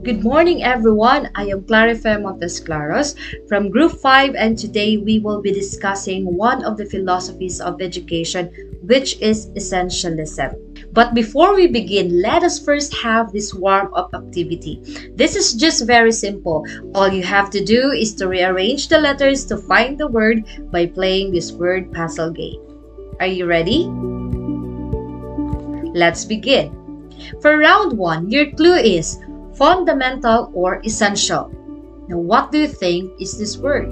Good morning, everyone. I am Clarife Montes Claros from Group 5, and today we will be discussing one of the philosophies of education, which is essentialism. But before we begin, let us first have this warm up activity. This is just very simple. All you have to do is to rearrange the letters to find the word by playing this word puzzle game. Are you ready? Let's begin. For round 1, your clue is fundamental or essential. Now, what do you think is this word?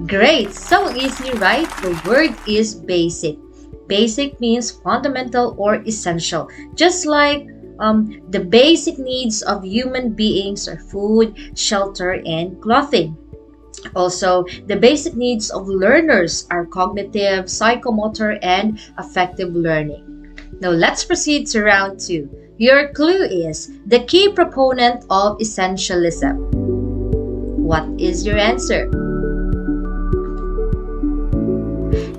Great! So easy, right? The word is basic. Basic means fundamental or essential. Just like the basic needs of human beings are food, shelter, and clothing. Also, the basic needs of learners are cognitive, psychomotor, and affective learning. Now, let's proceed to round 2. Your clue is the key proponent of essentialism. What is your answer?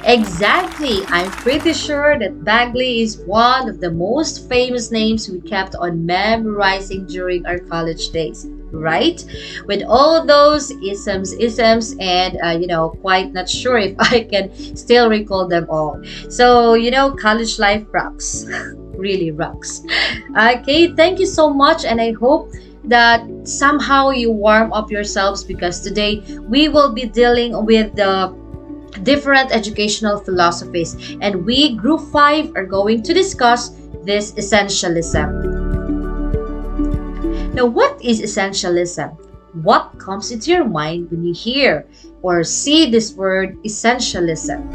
Exactly! I'm pretty sure that Bagley is one of the most famous names we kept on memorizing during our college days, right? With all those isms, and quite not sure if I can still recall them all. So, college life rocks. Really rocks. Okay, thank you so much, and I hope that somehow you warm up yourselves because today we will be dealing with the different educational philosophies, and we group 5 are going to discuss this essentialism. Now, what is essentialism? What comes into your mind when you hear or see this word essentialism?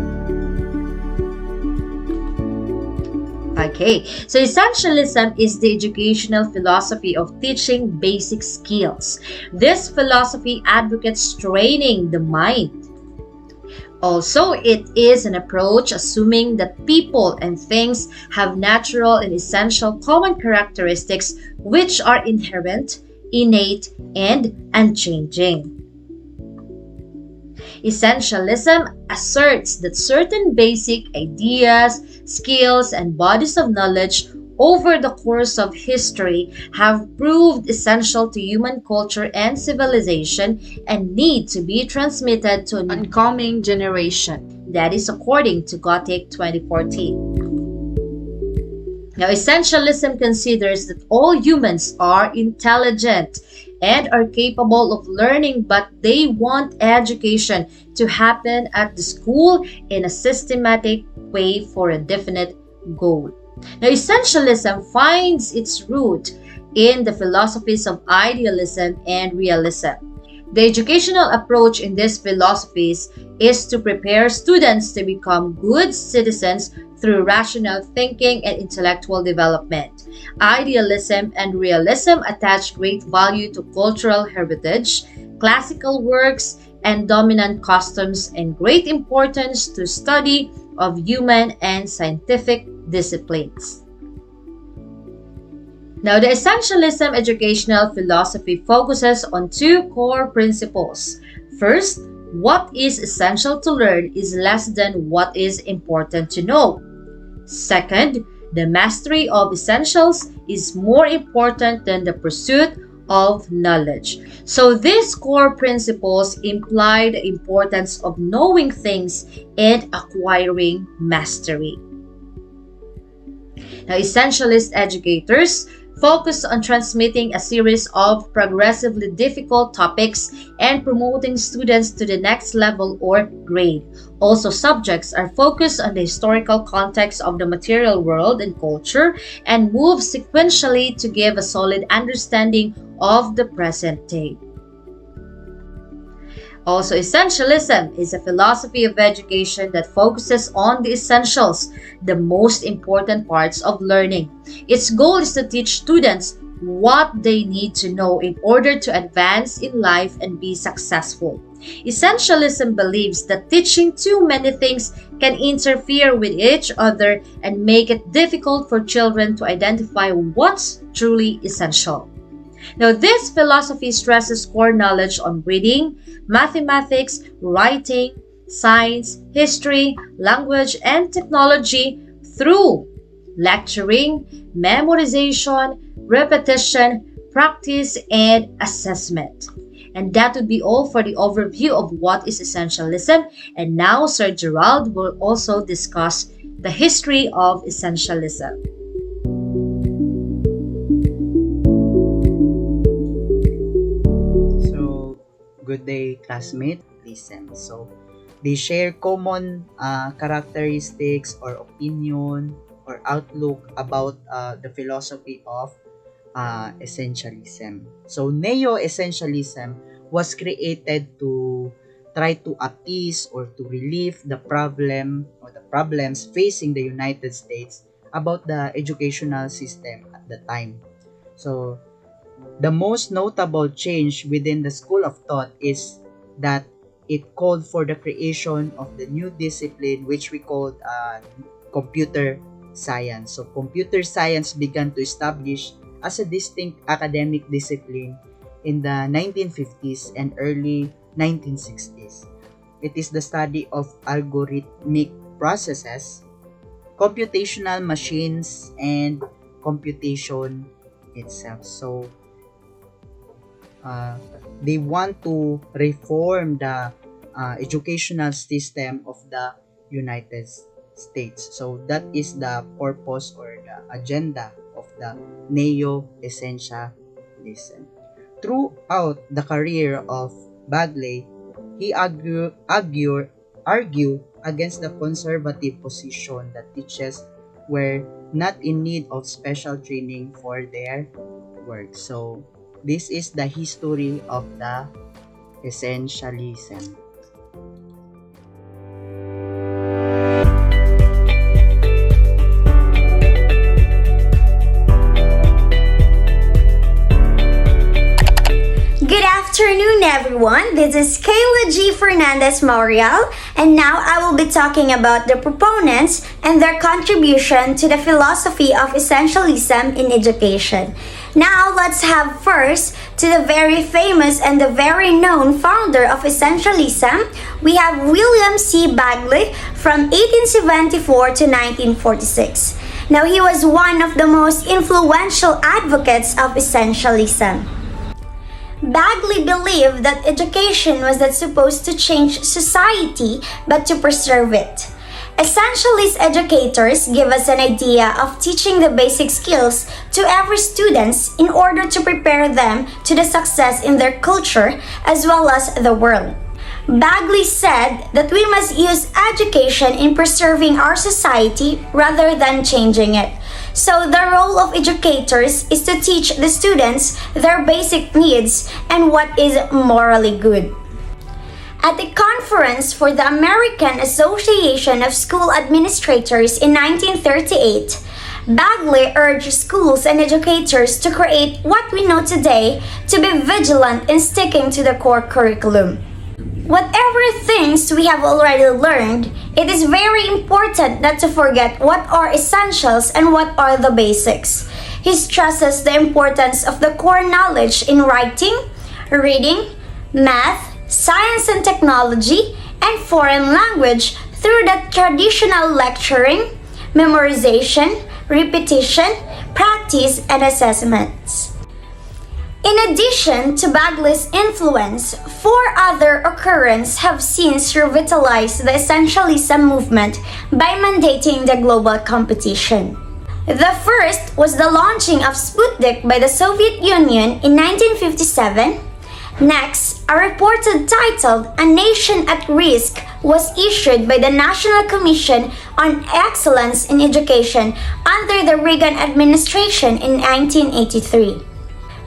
Okay, so essentialism is the educational philosophy of teaching basic skills. This philosophy advocates training the mind. Also, it is an approach assuming that people and things have natural and essential common characteristics which are inherent, innate, and unchanging. Essentialism asserts that certain basic ideas, skills, and bodies of knowledge over the course of history have proved essential to human culture and civilization and need to be transmitted to an oncoming generation. That is according to Gothic 2014. Now, essentialism considers that all humans are intelligent and are capable of learning, but they want education to happen at the school in a systematic way for a definite goal. Now, essentialism finds its root in the philosophies of idealism and realism. The educational approach in these philosophies is to prepare students to become good citizens through rational thinking and intellectual development. Idealism and realism attach great value to cultural heritage, classical works, and dominant customs, and great importance to study of human and scientific disciplines. Now, the essentialism educational philosophy focuses on two core principles. First, what is essential to learn is less than what is important to know. Second, the mastery of essentials is more important than the pursuit of knowledge. So these core principles imply the importance of knowing things and acquiring mastery. Now, essentialist educators focus on transmitting a series of progressively difficult topics and promoting students to the next level or grade. Also, subjects are focused on the historical context of the material world and culture and move sequentially to give a solid understanding of the present day. Also, essentialism is a philosophy of education that focuses on the essentials, the most important parts of learning. Its goal is to teach students what they need to know in order to advance in life and be successful. Essentialism believes that teaching too many things can interfere with each other and make it difficult for children to identify what's truly essential. Now, this philosophy stresses core knowledge on reading, mathematics, writing, science, history, language, and technology through lecturing, memorization, repetition, practice, and assessment. And that would be all for the overview of what is essentialism. And now Sir Gerald will also discuss the history of essentialism. So, good day, classmate. Listen. So, they share common characteristics or opinion or outlook about the philosophy of essentialism. So, neo-essentialism was created to try to appease or to relieve the problem or the problems facing the United States about the educational system at the time. So, the most notable change within the school of thought is that it called for the creation of the new discipline which we called computer science. So computer science began to establish as a distinct academic discipline in the 1950s and early 1960s. It is the study of algorithmic processes, computational machines, and computation itself. So they want to reform the educational system of the United States. So that is the purpose or the agenda of the neo-essentialism. Throughout the career of Bagley, he argued against the conservative position that teachers were not in need of special training for their work. So this is the history of the essentialism. Good afternoon, everyone. This is Kayla G. Fernandez Morial, and now I will be talking about the proponents and their contribution to the philosophy of essentialism in education. Now, let's have first to the very famous and the very known founder of essentialism. We have William C. Bagley from 1874 to 1946. Now, he was one of the most influential advocates of essentialism. Bagley believed that education was not supposed to change society but to preserve it. Essentialist educators give us an idea of teaching the basic skills to every student in order to prepare them to the success in their culture as well as the world. Bagley said that we must use education in preserving our society rather than changing it. So the role of educators is to teach the students their basic needs and what is morally good. At a conference for the American Association of School Administrators in 1938, Bagley urged schools and educators to create what we know today to be vigilant in sticking to the core curriculum. Whatever things we have already learned, it is very important not to forget what are essentials and what are the basics. He stresses the importance of the core knowledge in writing, reading, math, science and technology, and foreign language through the traditional lecturing, memorization, repetition, practice, and assessments. In addition to Bagley's influence, four other occurrences have since revitalized the essentialism movement by mandating the global competition. The first was the launching of Sputnik by the Soviet Union in 1957. Next, a report titled A Nation at Risk was issued by the National Commission on Excellence in Education under the Reagan administration in 1983.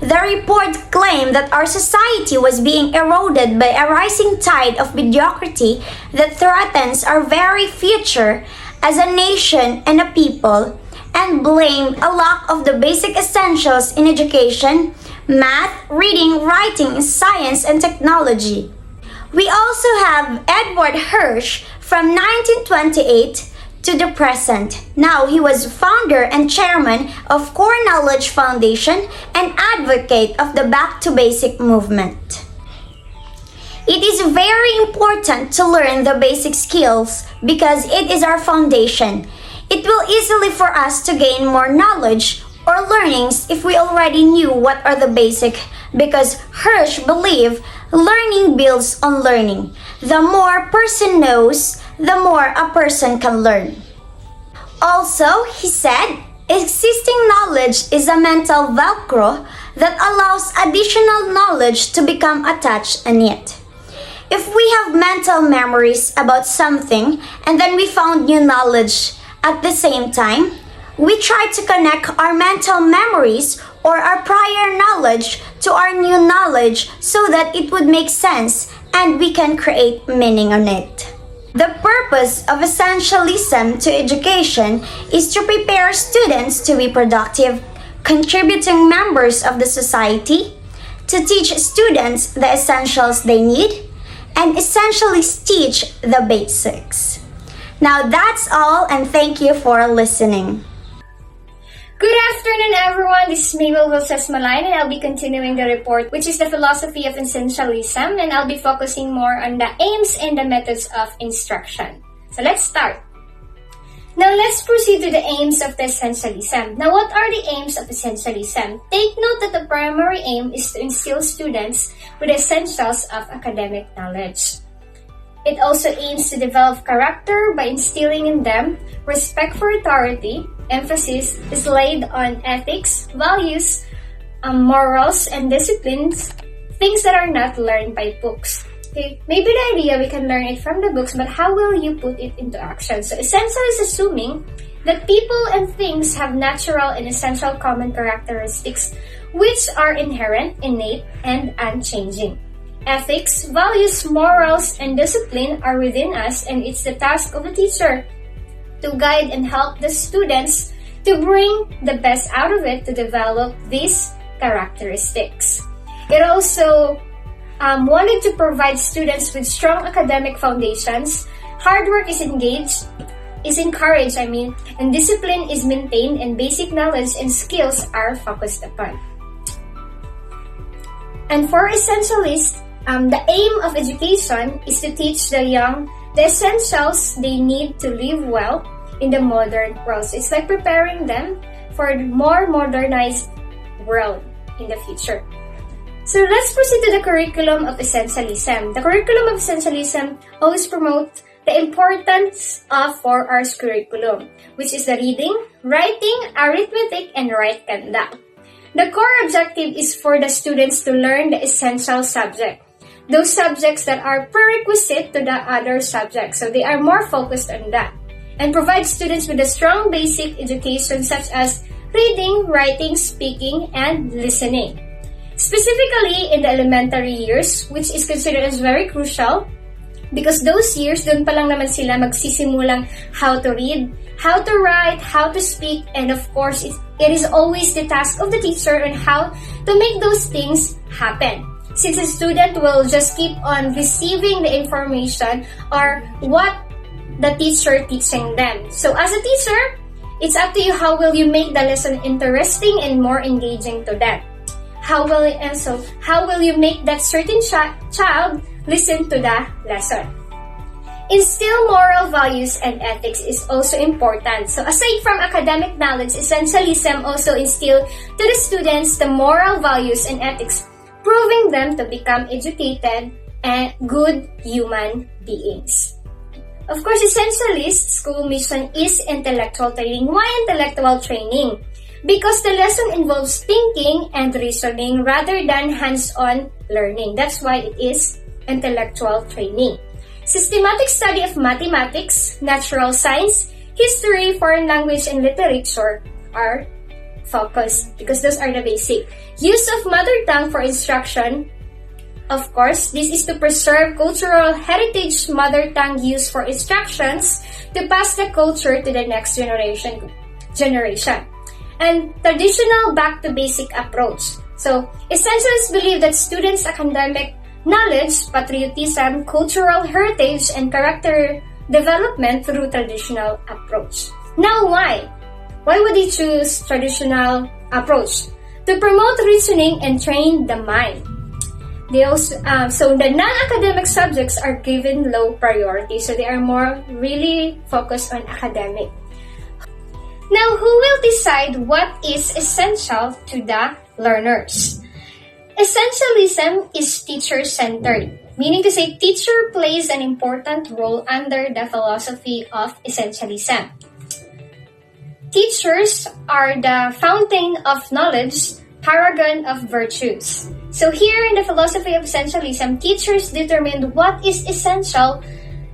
The report claimed that our society was being eroded by a rising tide of mediocrity that threatens our very future as a nation and a people, and blamed a lack of the basic essentials in education, math, reading, writing, science, and technology. We also have Edward Hirsch from 1928 to the present. Now he was founder and chairman of Core Knowledge Foundation and advocate of the Back to Basic movement. It is very important to learn the basic skills because it is our foundation. It It will easily for us to gain more knowledge or learnings if we already knew what are the basic, because Hirsch believed learning builds on learning. The more person knows, the more a person can learn. Also, he said, existing knowledge is a mental velcro that allows additional knowledge to become attached in it. If we have mental memories about something and then we found new knowledge at the same time, we try to connect our mental memories or our prior knowledge to our new knowledge so that it would make sense and we can create meaning on it. The purpose of essentialism to education is to prepare students to be productive, contributing members of the society, to teach students the essentials they need, and essentially teach the basics. Now that's all, and thank you for listening. Good afternoon, everyone. This is Mabel Wilses Malayan, and I'll be continuing the report, which is the philosophy of essentialism, and I'll be focusing more on the aims and the methods of instruction. So let's start. Now let's proceed to the aims of the essentialism. Now, what are the aims of essentialism? Take note that the primary aim is to instill students with the essentials of academic knowledge. It also aims to develop character by instilling in them respect for authority. Emphasis is laid on ethics, values, morals, and disciplines, things that are not learned by books. Okay? Maybe the idea we can learn it from the books, but how will you put it into action? So essential is assuming that people and things have natural and essential common characteristics which are inherent, innate, and unchanging. Ethics, values, morals, and discipline are within us, and it's the task of the teacher to guide and help the students to bring the best out of it to develop these characteristics. It also wanted to provide students with strong academic foundations. Hard work is encouraged, and discipline is maintained, and basic knowledge and skills are focused upon. And for essentialists, the aim of education is to teach the young the essentials they need to live well in the modern world. So it's like preparing them for a more modernized world in the future. So let's proceed to the curriculum of essentialism. The curriculum of essentialism always promotes the importance of 4 hours curriculum, which is the reading, writing, arithmetic, and right conduct. The core objective is for the students to learn the essential subject, those subjects that are prerequisite to the other subjects. So they are more focused on that, and provide students with a strong basic education such as reading, writing, speaking, and listening. Specifically in the elementary years, which is considered as very crucial because those years, doon pa lang naman sila magsisimulang how to read, how to write, how to speak, and of course, it is always the task of the teacher on how to make those things happen. Since a student will just keep on receiving the information or what the teacher teaching them. So as a teacher, it's up to you how will you make the lesson interesting and more engaging to them. How will you make that certain child listen to the lesson? Instill moral values and ethics is also important. So aside from academic knowledge, essentialism also instill to the students the moral values and ethics, proving them to become educated and good human beings. Of course, essentialist school mission is intellectual training. Why intellectual training? Because the lesson involves thinking and reasoning rather than hands-on learning. That's why it is intellectual training. Systematic study of mathematics, natural science, history, foreign language, and literature are focused because those are the basic. Use of mother tongue for instruction. Of course, this is to preserve cultural heritage, mother tongue use for instructions to pass the culture to the next generation. And traditional back to basic approach. So, essentialists believe that students' academic knowledge, patriotism, cultural heritage, and character development through traditional approach. Now, why? Why would they choose traditional approach? To promote reasoning and train the mind. They also, so the non-academic subjects are given low priority, so they are more really focused on academic. Now, who will decide what is essential to the learners? Essentialism is teacher-centered, meaning to say teacher plays an important role under the philosophy of essentialism. Teachers are the fountain of knowledge, paragon of virtues. So here in the philosophy of essentialism, teachers determine what is essential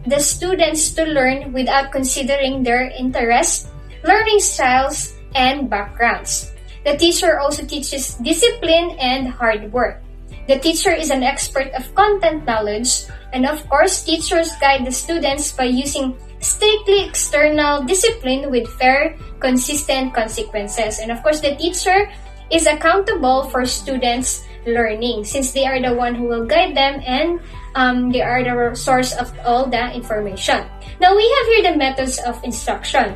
the students to learn without considering their interests, learning styles, and backgrounds. The teacher also teaches discipline and hard work. The teacher is an expert of content knowledge, and of course, teachers guide the students by using strictly external discipline with fair, consistent consequences. And of course, the teacher is accountable for students' learning since they are the one who will guide them and they are the source of all the information. Now, we have here the methods of instruction.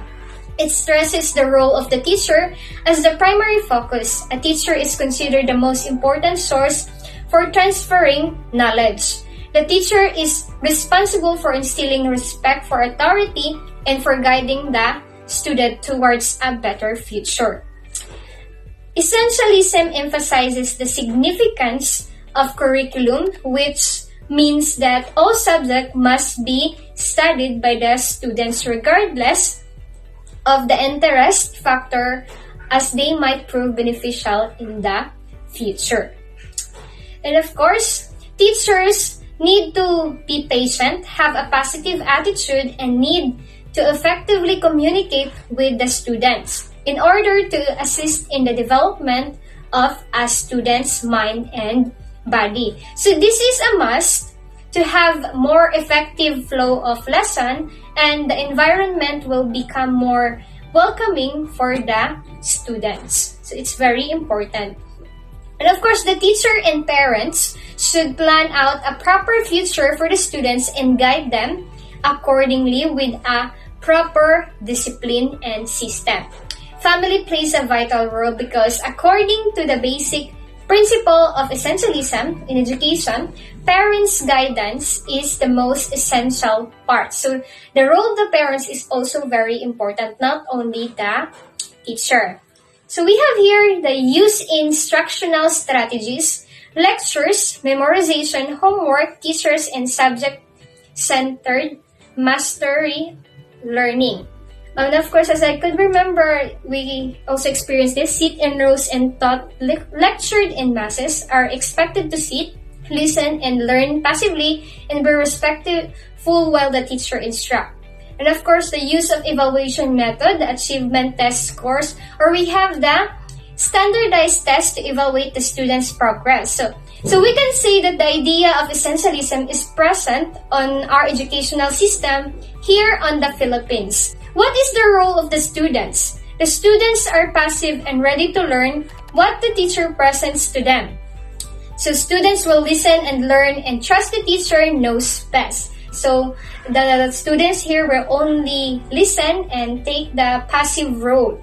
It stresses the role of the teacher as the primary focus. A teacher is considered the most important source for transferring knowledge. The teacher is responsible for instilling respect for authority and for guiding the student towards a better future. Essentialism emphasizes the significance of curriculum, which means that all subjects must be studied by the students regardless of the interest factor, as they might prove beneficial in the future. And of course, teachers need to be patient, have a positive attitude, and need to effectively communicate with the students in order to assist in the development of a student's mind and body. So this is a must to have more effective flow of lesson, and the environment will become more welcoming for the students. So it's very important. And of course, the teacher and parents should plan out a proper future for the students and guide them accordingly with a proper discipline and system. Family plays a vital role because according to the basic principle of essentialism in education, parents' guidance is the most essential part. So the role of the parents is also very important, not only the teacher. So we have here the use instructional strategies, lectures, memorization, homework, teachers, and subject-centered mastery learning. And of course, as I could remember, we also experienced this. Sit in rows and taught, lectured in masses, are expected to sit, listen, and learn passively and be respectful while the teacher instructs. And of course, the use of evaluation method, the achievement test scores, or we have the standardized test to evaluate the student's progress. So we can say that the idea of essentialism is present on our educational system here on the Philippines. What is the role of the students? The students are passive and ready to learn what the teacher presents to them. So students will listen and learn and trust the teacher knows best. So the students here will only listen and take the passive role.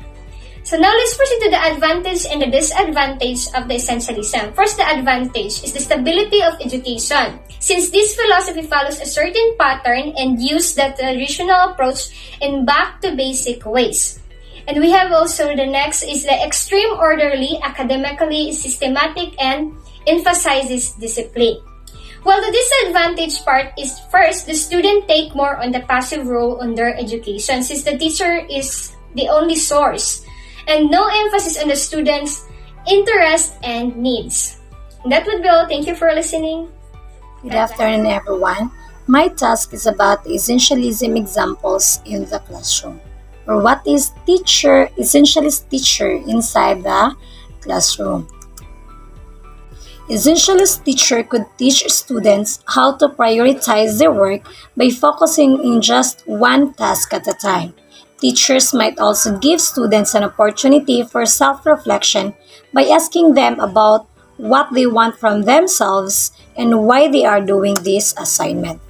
So now let's proceed to the advantage and the disadvantage of the essentialism. First, the advantage is the stability of education. Since this philosophy follows a certain pattern and uses the traditional approach in back to basic ways. And we have also the next is the extreme orderly, academically systematic, and emphasizes discipline. While the disadvantage part is first, the student take more on the passive role on their education since the teacher is the only source and no emphasis on the student's interest and needs. That would be all. Thank you for listening. Good afternoon, everyone. My task is about essentialism examples in the classroom, or what is essentialist teacher inside the classroom. Essentialist teacher could teach students how to prioritize their work by focusing in just one task at a time. Teachers might also give students an opportunity for self-reflection by asking them about what they want from themselves and why they are doing this assignment.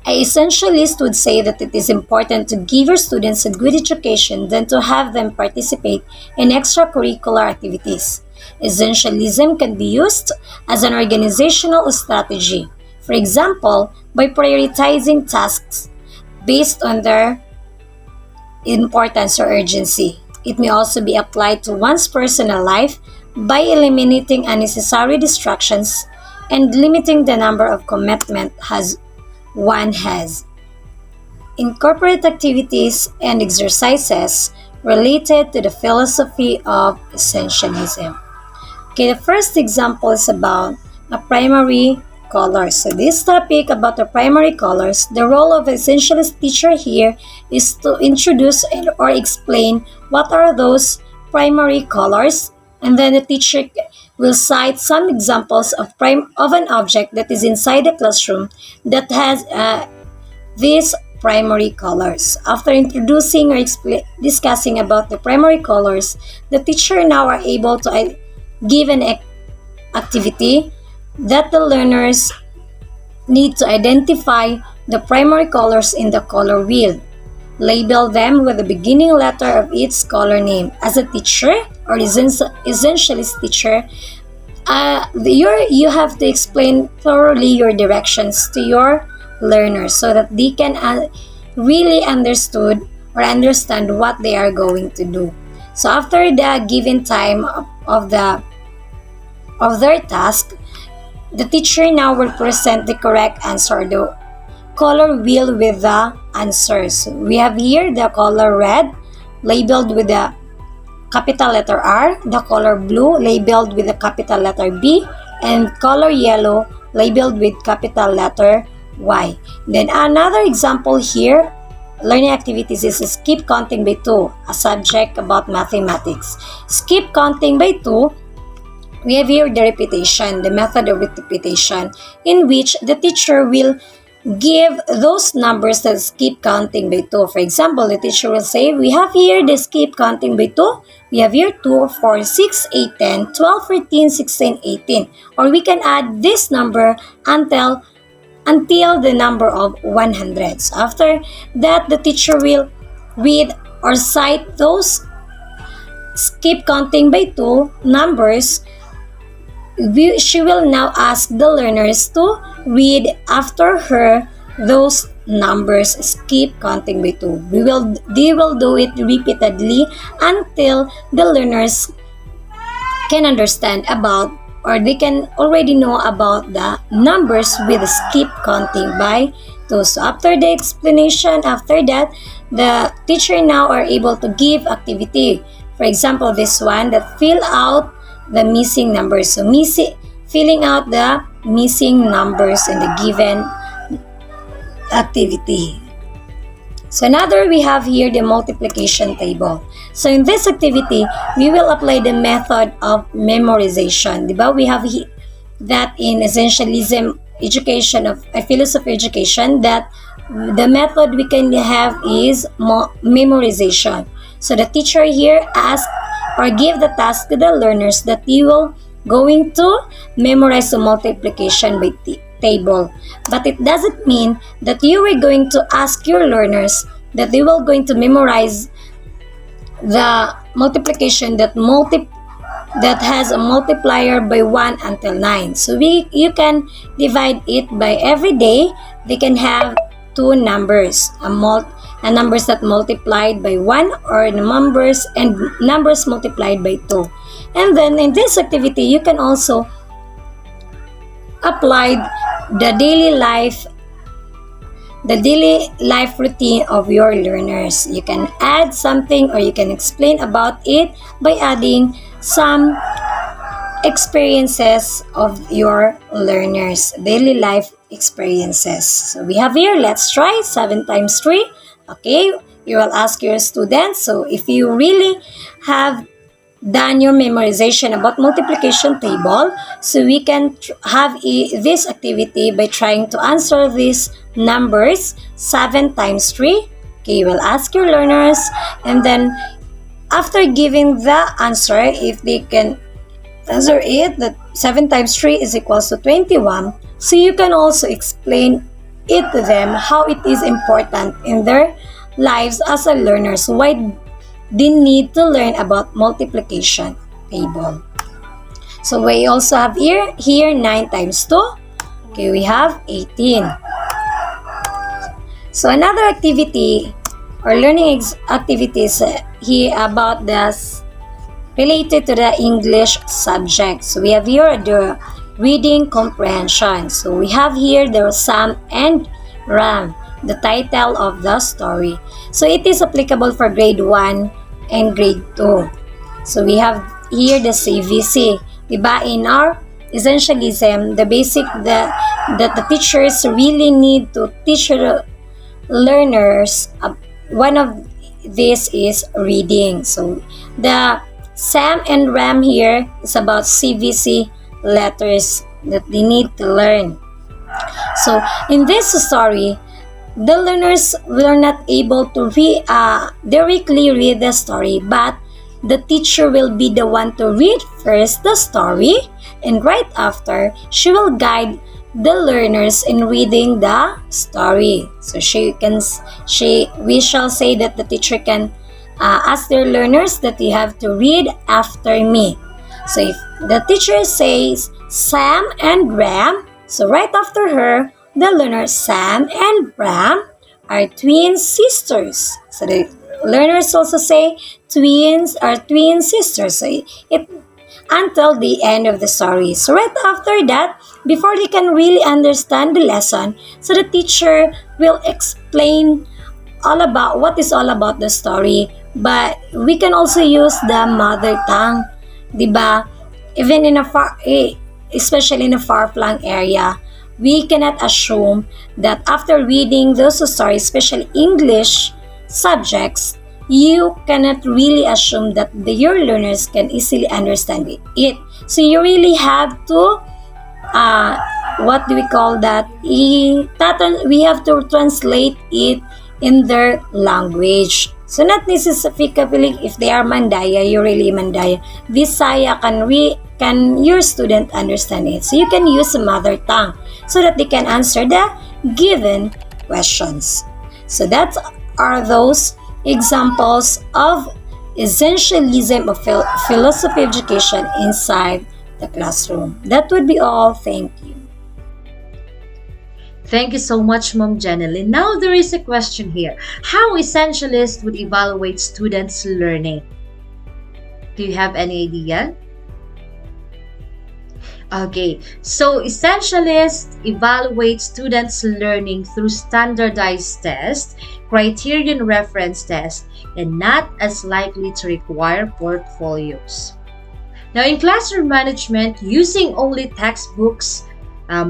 An essentialist would say that it is important to give your students a good education than to have them participate in extracurricular activities. Essentialism can be used as an organizational strategy, for example, by prioritizing tasks based on their importance or urgency. It may also be applied to one's personal life by eliminating unnecessary distractions and limiting the number of commitment has one has. Incorporate activities and exercises related to the philosophy of essentialism. Okay, the first example is about a primary colors. So this topic about the primary colors, the role of essentialist teacher here is to introduce or explain what are those primary colors, and then the teacher will cite some examples of an object that is inside the classroom that has these primary colors. After introducing or discussing about the primary colors, the teacher now are able to give an activity that the learners need to identify the primary colors in the color wheel. Label them with the beginning letter of each color name. As a teacher or essentialist teacher, you have to explain thoroughly your directions to your learners so that they can really understand what they are going to do. So after the given time of their task, the teacher now will present the correct answer, the color wheel with the answers. We have here the color red labeled with the capital letter R, the color blue labeled with the capital letter B, and color yellow labeled with capital letter Y. Then another example here, learning activities is skip counting by 2, a subject about mathematics. Skip counting by 2, we have here the repetition, the method of repetition, in which the teacher will give those numbers that skip counting by 2. For example, the teacher will say, we have here the skip counting by 2. We have here 2, 4, 6, 8, 10, 12, 13, 16, 18. Or we can add this number until the number of 100. So after that, the teacher will read or cite those skip counting by 2 numbers. She will now ask the learners to read after her those numbers skip counting by 2. They will do it repeatedly until the learners can understand about, or they can already know about the numbers with skip counting by 2. So after the explanation, after that, the teacher now are able to give activity. For example, this one, that fill out the missing numbers. So filling out the missing numbers in the given activity. So another, we have here the multiplication table. So in this activity, we will apply the method of memorization. Diba? We have that in essentialism education, of a philosophy education, that the method we can have is memorization. So the teacher here asks or give the task to the learners that you will going to memorize the multiplication by table. But it doesn't mean that you are going to ask your learners that they will going to memorize the multiplication that has a multiplier by 1 until 9. So you can divide it by every day. They can have two numbers, and numbers that multiplied by 1, or numbers multiplied by 2. And then in this activity, you can also apply the daily life routine of your learners. You can add something, or you can explain about it by adding some experiences of your learners, daily life experiences. So we have here, let's try 7 times 3. Okay, you will ask your students. So if you really have done your memorization about multiplication table, so we can have this activity by trying to answer these numbers 7 times 3. Okay, you will ask your learners, and then after giving the answer, if they can answer it, that 7 times 3 is equals to 21, so you can also explain it to them how it is important in their lives as a learners, why they need to learn about multiplication table. So we also have here 9 times 2. Okay, we have 18. So another activity or learning activities here about this related to the English subject. So we have here the reading comprehension. So we have here the Sam and Ram, the title of the story. So it is applicable for grade 1 and grade 2. So we have here the CVC. Diba, in our essentialism, the basic that the teachers really need to teach the learners, one of this is reading. So the Sam and Ram here is about CVC letters that they need to learn. So in this story, the learners were not able to directly read the story, but the teacher will be the one to read first the story, and right after, she will guide the learners in reading the story. So we shall say that the teacher can ask their learners that you have to read after me. So if the teacher says Sam and Ram, so right after her, the learners Sam and Ram are twin sisters. So the learners also say twins are twin sisters. So it until the end of the story. So right after that, before they can really understand the lesson, so the teacher will explain all about what is all about the story. But we can also use the mother tongue, diba? Even in a especially in a far-flung area, we cannot assume that after reading those stories, especially English subjects, you cannot really assume that your learners can easily understand it. So you really have to, what do we call that? We have to translate it in their language. So not necessarily if they are Mandaya, you're really Mandaya. Visaya can your student understand it. So you can use a mother tongue so that they can answer the given questions. So that are those examples of essentialism of philosophy education inside the classroom. That would be all. Thank you. Thank you so much, Mom Janeline. Now there is a question here. How essentialists would evaluate students' learning? Do you have any idea? Okay, so essentialists evaluate students' learning through standardized tests, criterion reference tests, and not as likely to require portfolios. Now, in classroom management, using only textbooks,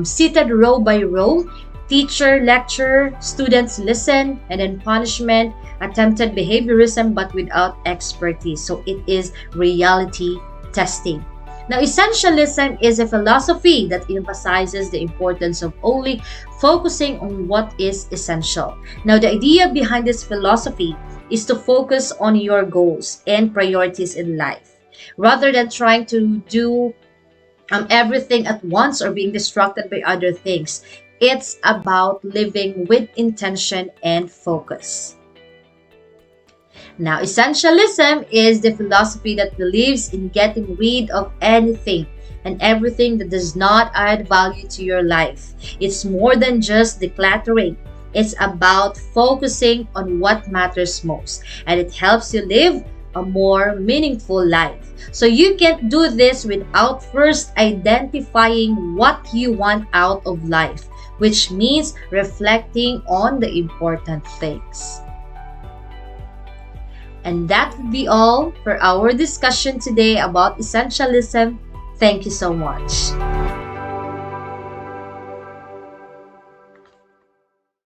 seated row by row, teacher, lecture, students listen, and then punishment, attempted behaviorism but without expertise. So it is reality testing. Now, essentialism is a philosophy that emphasizes the importance of only focusing on what is essential. Now, the idea behind this philosophy is to focus on your goals and priorities in life, rather than trying to do everything at once or being distracted by other things. It's about living with intention and focus. Now, essentialism is the philosophy that believes in getting rid of anything and everything that does not add value to your life. It's more than just decluttering. It's about focusing on what matters most, and it helps you live a more meaningful life. So you can't do this without first identifying what you want out of life, which means reflecting on the important things. And that would be all for our discussion today about essentialism. Thank you so much.